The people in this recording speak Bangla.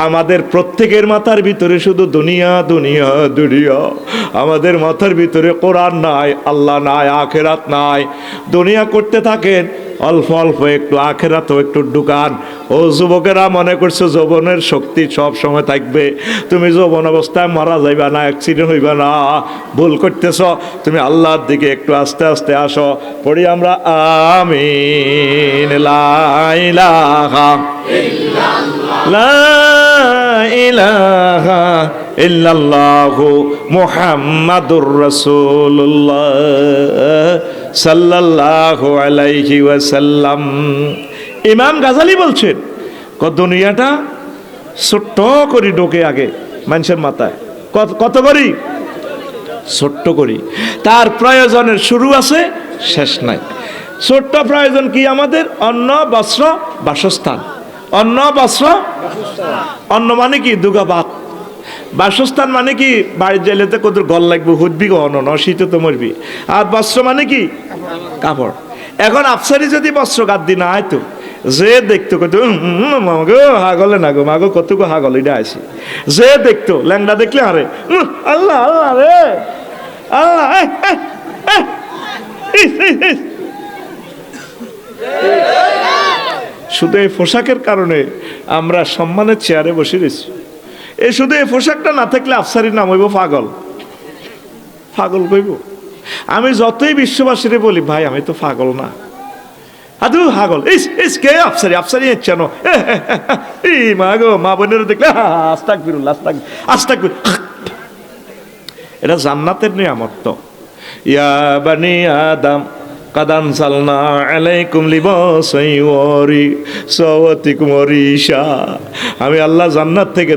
আমাদের প্রত্যেকের মাথার ভিতরে শুধু দুনিয়া দুনিয়া দুনিয়া। আমাদের মাথার ভিতরে কোরআন নাই, আল্লাহ নাই, আখেরাত নাই। দুনিয়া করতে থাকেন, অল্প অল্প একটু আখেরাতও একটু ঢুকান। ও যুবকেরা, মনে করছো যৌবনের শক্তি সব সময় থাকবে, তুমি যৌবন অবস্থায় মারা যাইবা না, অ্যাক্সিডেন্ট হইবা না, ভুল করতেছ। তুমি আল্লাহর দিকে একটু আস্তে আস্তে আসো। পড়ি আমরা আমিন। লা ইলাহা লা ইলাহা ইল্লাল্লাহু মুহাম্মাদুর রাসূলুল্লাহ সাল্লাল্লাহু আলাইহি ওয়াসাল্লাম। ইমাম গাজালি বলছেন, দুনিয়াটা ছোট্ট করি ঢোকে আগে মানুষের মাথায়। কত করি? ছোট্ট করি। তার প্রয়োজনের শুরু আছে, শেষ নাই। ছোট্ট প্রয়োজন কি আমাদের? অন্ন, বস্ত্র, বাসস্থান। অন্ন, বস্ত্র, অন্ন মানে কি? দুগা ভাত। বাসস্থান মানে কি? বাড়ির যাইলেতে কত গল লাগবে, হুদবি গহন ন, শীতে তো মরবি। আর বস্ত্র মানে কি? কাপড়। এখন আফসারি যদি বস্ত্র গাদ্দি না হয় তো যে দেখতো কত গো হাগলে না গো, মাগো কত গো হাগল, এটা আসি। যে দেখতো ল্যাংড়া দেখলে আরে আল্লাহ আল্লাহ রে আল্লাহ। শুধু এই পোশাকের কারণে আমরা সম্মানের চেয়ারে বসে রয়েছি। এই শুধু এই পোশাকটা না থাকলে আফসারির নাম হইব পাগল। পাগল কইব। আমি যতই বিশ্ববাসীরে বলি, ভাই আমি তো পাগল না, আদু হাগল। কে আফসারি? আফসারি ইচ্ছানো এই মা গো, মা বোনের দেখলে আস্তাগফিরুল্লাহ আস্তাগফিরুল্লাহ। এটা জান্নাতের নিয়ামত। তো ইয়া বানি আদম কাদ আনজালনা আলাইকুম লিবাসান ইউরি সাওয়াতিকুম রিশা। আমি আল্লাহ জান্নাত থেকে